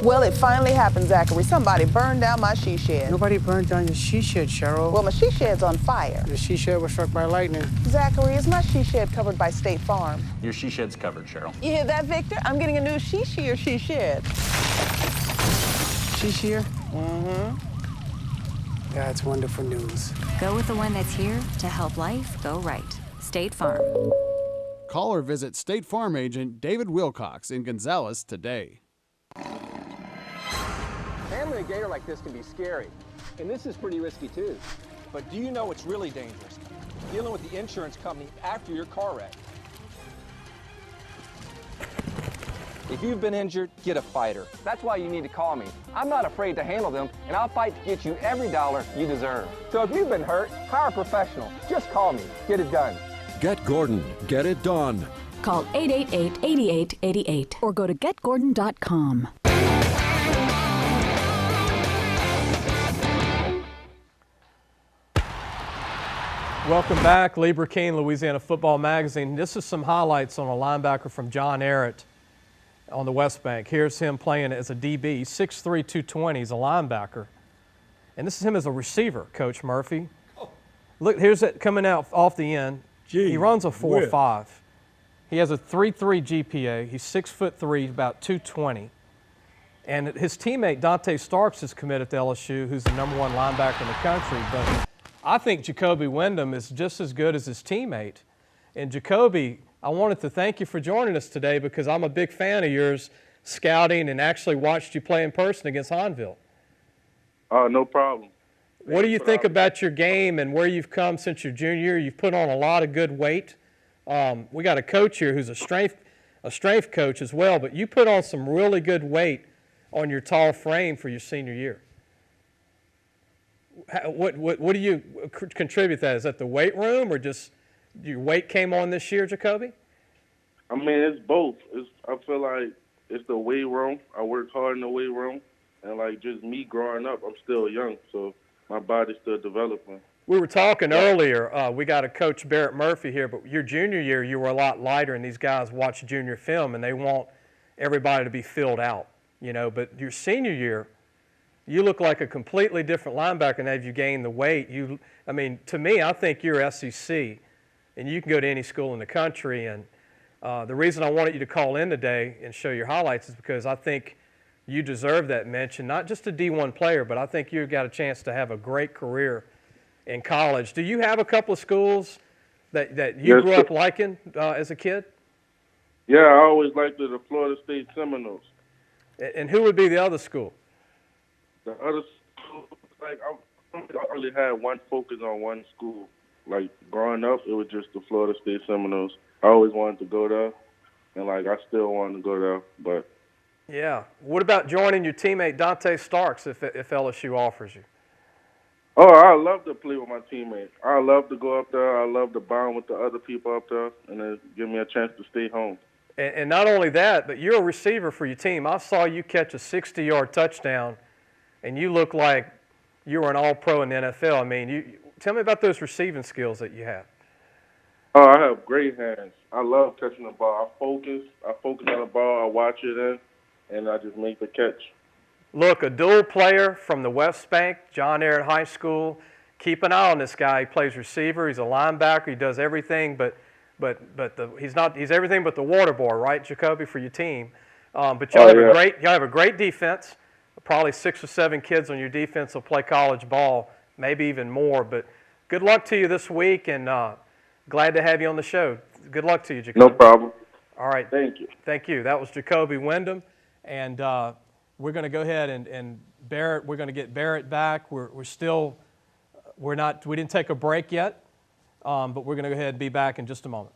Well, it finally happened, Zachary. Somebody burned down my she shed. Nobody burned down your she shed, Cheryl. Well, my she shed's on fire. The she shed was struck by lightning. Zachary, is my she shed covered by State Farm? Your she shed's covered, Cheryl. You hear that, Victor? I'm getting a new she shed. She shed? Mm-hmm. That's wonderful news. Go with the one that's here to help life go right. State Farm. Call or visit State Farm agent David Wilcox in Gonzales today. Handling a gator like this can be scary, and this is pretty risky too. But do you know what's really dangerous? Dealing with the insurance company after your car wreck. If you've been injured, get a fighter. That's why you need to call me. I'm not afraid to handle them, and I'll fight to get you every dollar you deserve. So if you've been hurt, hire a professional. Just call me. Get it done. Get Gordon. Get it done. Call 888-8888 or go to getgordon.com. Welcome back, Lee Burkeen, Louisiana Football Magazine. This is some highlights on a linebacker from John Ehret on the West Bank. Here's him playing as a DB. He's 6'3", 220. He's a linebacker. And this is him as a receiver, Coach Murphy. Look, here's it coming out off the end. He runs a 4.5. He has a 3.3 GPA. He's 6'3", about 220. And his teammate, Dante Starks, is committed to LSU, who's the #1 linebacker in the country. But I think Jacoby Windmon is just as good as his teammate. And Jacoby, I wanted to thank you for joining us today because I'm a big fan of yours scouting and actually watched you play in person against Hahnville. No problem. What do you think about your game and where you've come since your junior year? You've put on a lot of good weight. We got a coach here who's a strength coach as well, but you put on some really good weight on your tall frame for your senior year. What do you contribute that? Is that the weight room or just your weight came on this year, Jacoby? I mean, it's both. I feel like it's the weight room. I work hard in the weight room. And, like, just me growing up, I'm still young, so my body's still developing. We were talking earlier. We got a Coach Barrett Murphy here, but your junior year, you were a lot lighter, and these guys watch junior film, and they want everybody to be filled out, you know. But your senior year, you look like a completely different linebacker now as you gain the weight. I mean, to me, I think you're SEC, and you can go to any school in the country. And the reason I wanted you to call in today and show your highlights is because I think you deserve that mention, not just a D1 player, but I think you've got a chance to have a great career in college. Do you have a couple of schools that you grew up liking as a kid? Yeah, I always liked the Florida State Seminoles. And who would be the other school? The other school, like, I really had one focus on one school. Like, growing up, it was just the Florida State Seminoles. I always wanted to go there, and, like, I still want to go there, but... Yeah. What about joining your teammate Dante Starks if LSU offers you? Oh, I love to play with my teammates. I love to go up there. I love to bond with the other people up there, and it give me a chance to stay home. And not only that, but you're a receiver for your team. I saw you catch a 60-yard touchdown, and you look like you were an all-pro in the NFL. I mean, tell me about those receiving skills that you have. Oh, I have great hands. I love catching the ball. I focus on the ball. I watch it in, and I just make the catch. Look, a dual player from the West Bank, John Ehret High School. Keep an eye on this guy. He plays receiver. He's a linebacker. He does everything, he's everything but the water boy, right, Jacoby, for your team. But you'll have a great defense. Probably 6 or 7 kids on your defense will play college ball, maybe even more. But good luck to you this week, and glad to have you on the show. Good luck to you, Jacoby. No problem. All right. Thank you. Thank you. That was Jacoby Windmon, and we're going to go ahead and Barrett. We're going to get Barrett back. We didn't take a break yet, but we're going to go ahead and be back in just a moment.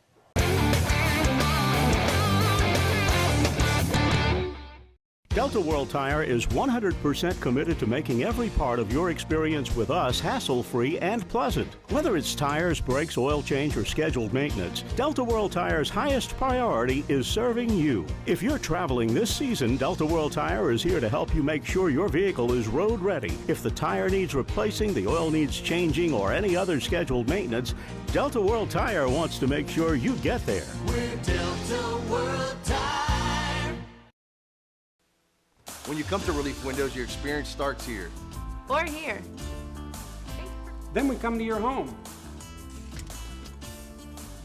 Delta World Tire is 100% committed to making every part of your experience with us hassle-free and pleasant. Whether it's tires, brakes, oil change, or scheduled maintenance, Delta World Tire's highest priority is serving you. If you're traveling this season, Delta World Tire is here to help you make sure your vehicle is road ready. If the tire needs replacing, the oil needs changing, or any other scheduled maintenance, Delta World Tire wants to make sure you get there. We're Delta World Tire. When you come to Relief Windows, your experience starts here. Or here. Then we come to your home.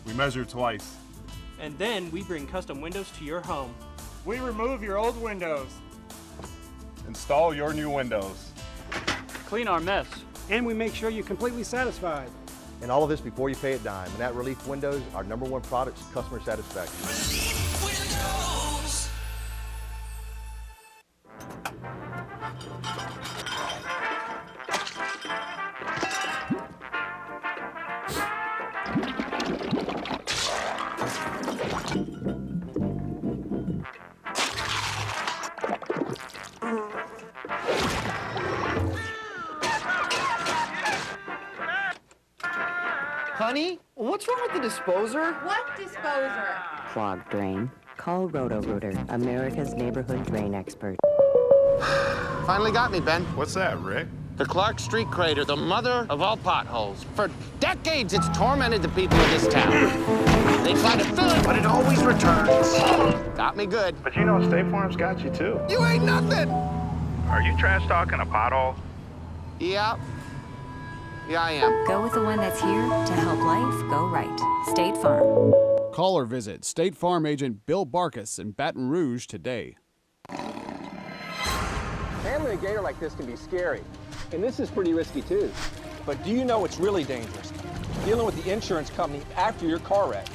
We measure twice. And then we bring custom windows to your home. We remove your old windows. Install your new windows. Clean our mess. And we make sure you're completely satisfied. And all of this before you pay a dime. And at Relief Windows, our #1 product is customer satisfaction. Windows. Honey, what's wrong with the disposer? What disposer? Clogged drain? Call Roto-Rooter, America's neighborhood drain expert. Finally got me, Ben. What's that, Rick? The Clark Street crater, the mother of all potholes. For decades, it's tormented the people of this town. They try to fill it, but it always returns. Got me good. But you know State Farm's got you, too. You ain't nothing! Are you trash talking a pothole? Yeah. Yeah, I am. Go with the one that's here to help life go right. State Farm. Call or visit State Farm agent Bill Barkus in Baton Rouge today. Handling a gator like this can be scary, and this is pretty risky too. But do you know what's really dangerous? Dealing with the insurance company after your car wreck.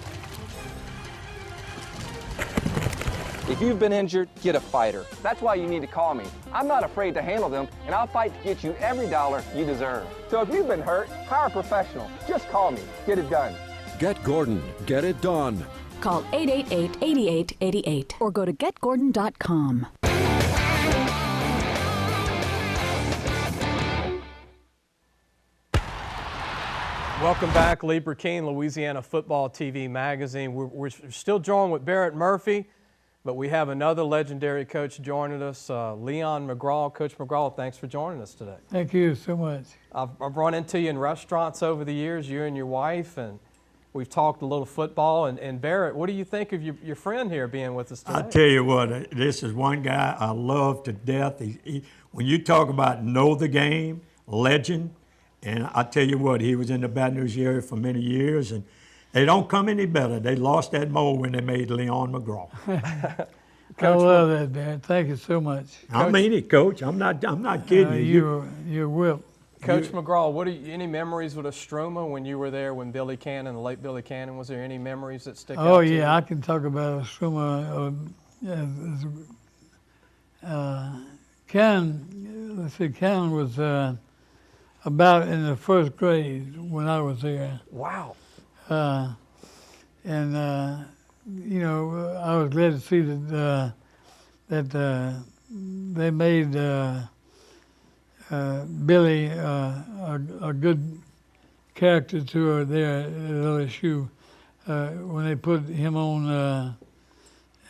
If you've been injured, get a fighter. That's why you need to call me. I'm not afraid to handle them, and I'll fight to get you every dollar you deserve. So if you've been hurt, hire a professional. Just call me. Get it done. Get Gordon. Get it done. Call 888-8888 or go to getgordon.com. Welcome back, Lee Burkeen, Louisiana Football TV Magazine. We're still joined with Barrett Murphy, but we have another legendary coach joining us, Leon McGraw. Coach McGraw, thanks for joining us today. Thank you so much. I've run into you in restaurants over the years, you and your wife, and we've talked a little football. And Barrett, what do you think of your friend here being with us today? I tell you what, this is one guy I love to death. When you talk about know the game, legend, and I tell you what, he was in the Baton Rouge area for many years, and they don't come any better. They lost that mold when they made Leon McGraw. I love that, Barrett. Thank you so much. I mean it, Coach. I'm not kidding you. You're whip. Coach McGraw, any memories with Istrouma when you were there when Billy Cannon, the late Billy Cannon, was there any memories that stick out to you? Oh, yeah, I can talk about Istrouma. Cannon was about in the first grade when I was there. Wow. And you know, I was glad to see that they made Billy a good character to her there at LSU. When they put him on,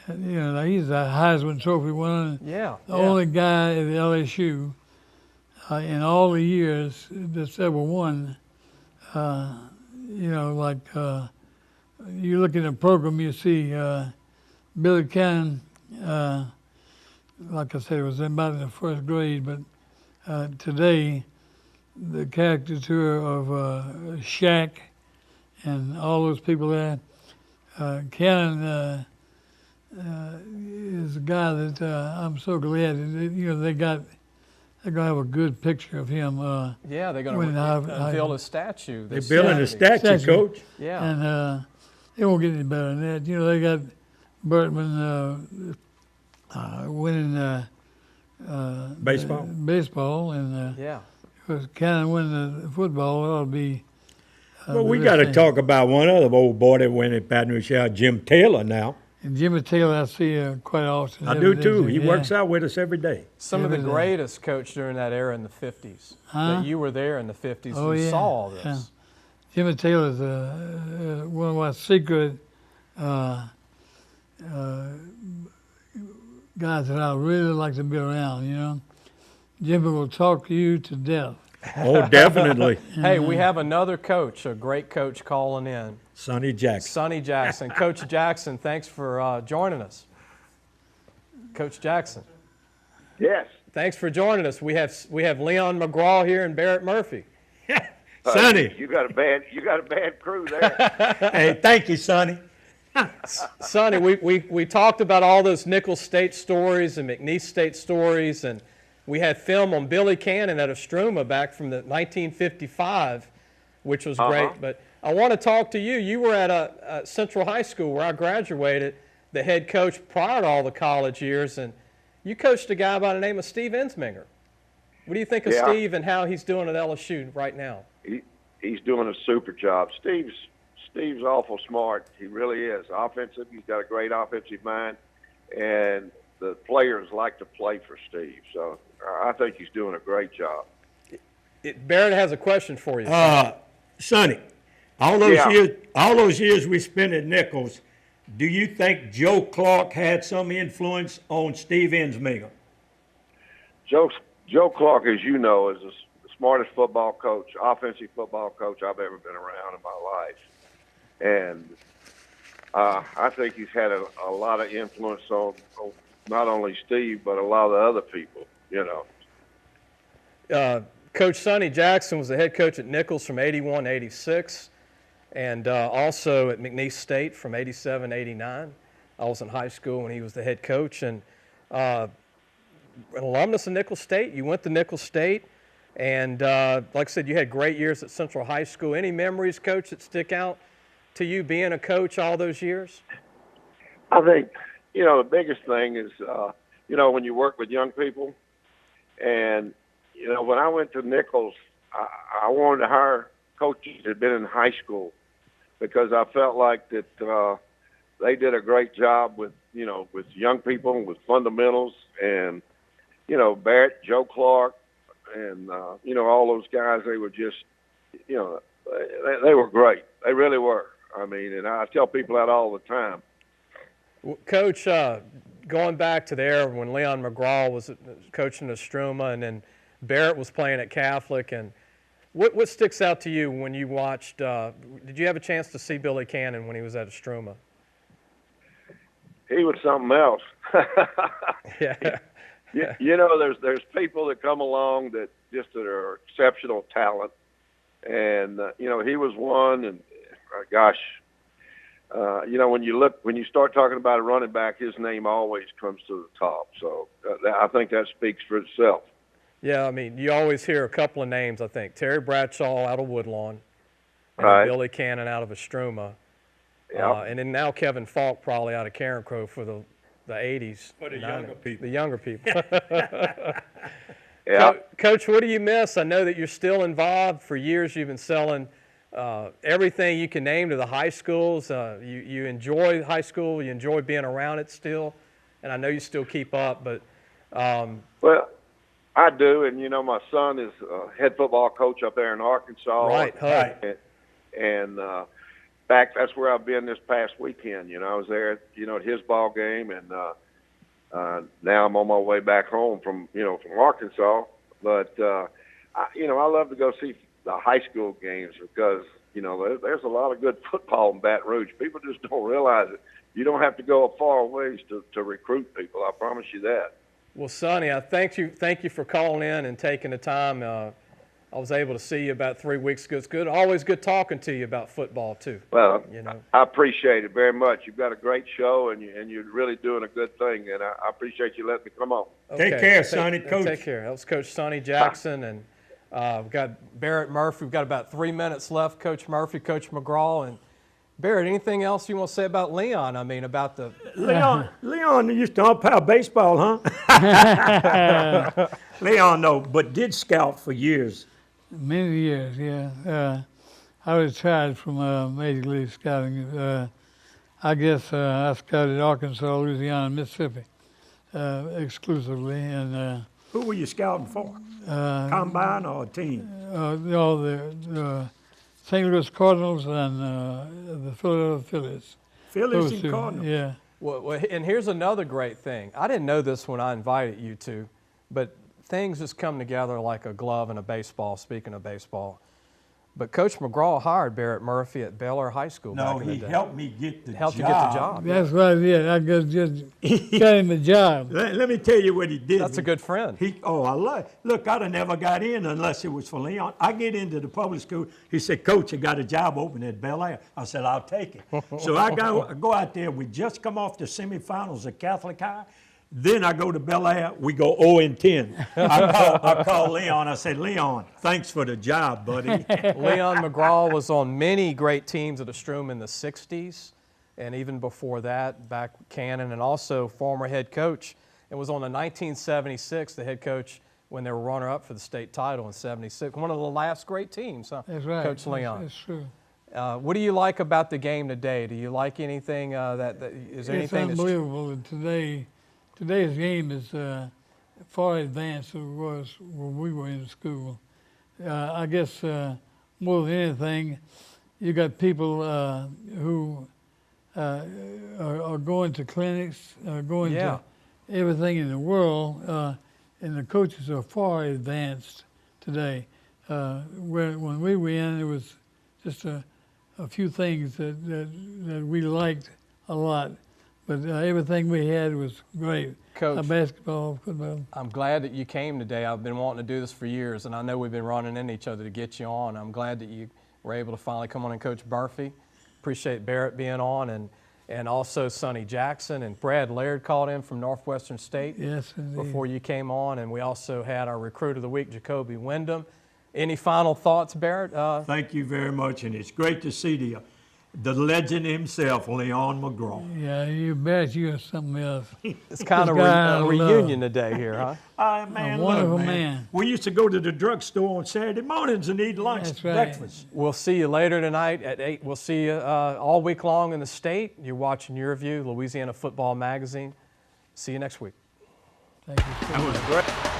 you know, he's a Heisman Trophy winner. Yeah. The only guy at LSU in all the years that's ever won. You know, like you look at the program, you see Billy Cannon, like I said, was about in the first grade, but today the caricature of Shaq and all those people there, Cannon is a guy that I'm so glad that, you know, they're gonna have a good picture of him. Yeah, they're gonna unveil a statue. They're building a statue, Coach. Yeah. And it won't get any better than that. You know, they got Bertman winning baseball, and because Cannon winning the football, it ought to be. Well, we got to talk about one other old boy that went at Baton Rouge, Jim Taylor now. And Jimmy Taylor, I see quite often. I do too. He works out with us every day. Some of the greatest, Coach, during that era in the 50s. That you were there in the 50s and saw all this. Yeah. Jimmy Taylor's one of my secret guys that I really like to be around, you know. Jimmy will talk you to death. Oh, definitely. Hey, we have another coach, a great coach calling in. Sonny Jackson. Sonny Jackson. Coach Jackson, thanks for joining us. Coach Jackson. Yes. Thanks for joining us. We have Leon McGraw here and Barrett Murphy. Sonny. You got a bad crew there. Hey, thank you, Sonny. Sonny, we talked about all those Nichols State stories and McNeese State stories, and we had film on Billy Cannon at Istrouma back from the 1955, which was great. But I want to talk to you. You were at Central High School where I graduated, the head coach prior to all the college years, and you coached a guy by the name of Steve Ensminger. What do you think of Steve and how he's doing at LSU right now? He's doing a super job. Steve's awful smart. He really is. Offensive, he's got a great offensive mind, and the players like to play for Steve. So I think he's doing a great job. Barrett has a question for you. Sonny, all those years we spent at Nichols, do you think Joe Clark had some influence on Steve Ensminger? Joe Clark, as you know, is the smartest football coach, offensive football coach I've ever been around in my life. And I think he's had a lot of influence on not only Steve, but a lot of the other people, you know. Coach Sonny Jackson was the head coach at Nichols from 81 to 86, and also at McNeese State from 87 to 89. I was in high school when he was the head coach, and an alumnus of Nichols State. You went to Nichols State, and like I said, you had great years at Central High School. Any memories, Coach, that stick out to you being a coach all those years? I think, you know, the biggest thing is, you know, when you work with young people, and, you know, when I went to Nichols, I wanted to hire coaches that had been in high school because I felt like that they did a great job with, you know, with young people, with fundamentals, and, you know, Barrett, Joe Clark, and, you know, all those guys, they were just, you know, they were great. They really were. I mean, and I tell people that all the time. Well, Coach, going back to there when Leon McGraw was coaching Istrouma and then Barrett was playing at Catholic, and what sticks out to you when you watched, did you have a chance to see Billy Cannon when he was at Istrouma? He was something else. Yeah. You know, there's people that come along that are exceptional talent, and you know, he was one. And gosh, you know, when you start talking about a running back, his name always comes to the top. So I think that speaks for itself. Yeah, I mean, you always hear a couple of names. I think Terry Bradshaw out of Woodlawn, and right. Billy Cannon out of Istrouma, Yep. and then now Kevin Falk probably out of Carencro for the 80s. For the younger people. The younger people. Yeah. Coach, what do you miss? I know that you're still involved. For years you've been selling everything you can name to the high schools. You enjoy high school. You enjoy being around it still. And I know you still keep up. But well, I do. And, you know, my son is head football coach up there in Arkansas. Right. And fact, that's where I've been this past weekend. You know, I was there, you know, at his ball game, and now I'm on my way back home from Arkansas. But you know, I love to go see the high school games because, you know, there's a lot of good football in Baton Rouge. People just don't realize it. You don't have to go a far ways to recruit people. I promise you that. Well, Sonny, I thank you for calling in and taking the time. I was able to see you about 3 weeks ago. It's good. Always good talking to you about football too. Well, you know, I appreciate it very much. You've got a great show, and you're really doing a good thing. And I appreciate you letting me come on. Okay. Take care, Sonny. Coach. Take care. That was Coach Sonny Jackson, and we've got Barrett Murphy. We've got about 3 minutes left. Coach Murphy, Coach McGraw, and Barrett. Anything else you want to say about Leon? I mean, about the Leon used to umpire baseball, huh? Leon, no, but did scout for years. Many years, yeah. I retired from Major League Scouting. I guess I scouted Arkansas, Louisiana, and Mississippi exclusively. And who were you scouting for? Combine or a team? The St. Louis Cardinals and the Philadelphia Phillies. Phillies and Cardinals. Yeah. Well, and here's another great thing. I didn't know this when I invited you two, but things just come together like a glove and a baseball, speaking of baseball. But Coach McGraw hired Barrett Murphy at Baylor High School back in the day. No, he helped me get the job. Helped you get the job. That's what I did. I just got him the job. Let me tell you what he did. That's a good friend. I love it. Look, I'd have never got in unless it was for Leon. I get into the public school. He said, Coach, you got a job open at Bel Air. I said, I'll take it. So I go out there. We just come off the semifinals of Catholic High. Then I go to Bel Air. We go 0-10. I call Leon. I said, Leon, thanks for the job, buddy. Leon McGraw was on many great teams at Istrouma in the 60s, and even before that, back Cannon, and also former head coach. And was on the 1976, the head coach, when they were runner-up for the state title in 76. One of the last great teams, huh? That's right. Coach Leon. That's true. What do you like about the game today? Do you like anything is there anything It's unbelievable that today's game is far advanced than it was when we were in school. I guess more than anything, you got people who are going to clinics, going to everything in the world, and the coaches are far advanced today. When we were in, it was just a few things that we liked a lot. But everything we had was great. Coach, basketball, football. I'm glad that you came today. I've been wanting to do this for years, and I know we've been running into each other to get you on. I'm glad that you were able to finally come on and Coach Murphy. Appreciate Barrett being on, and also Sonny Jackson, and Brad Laird called in from Northwestern State. Yes, indeed. Before you came on, and we also had our Recruit of the Week, Jacoby Windmon. Any final thoughts, Barrett? Thank you very much, and it's great to see the legend himself, Leon McGraw. Yeah, you bet you are something else. It's kind of a reunion today here, huh? Man, a wonderful man. We used to go to the drugstore on Saturday mornings and eat lunch, That's right. breakfast. We'll see you later tonight at 8. We'll see you all week long in the state. You're watching Your View, Louisiana Football Magazine. See you next week. Thank you. That was great.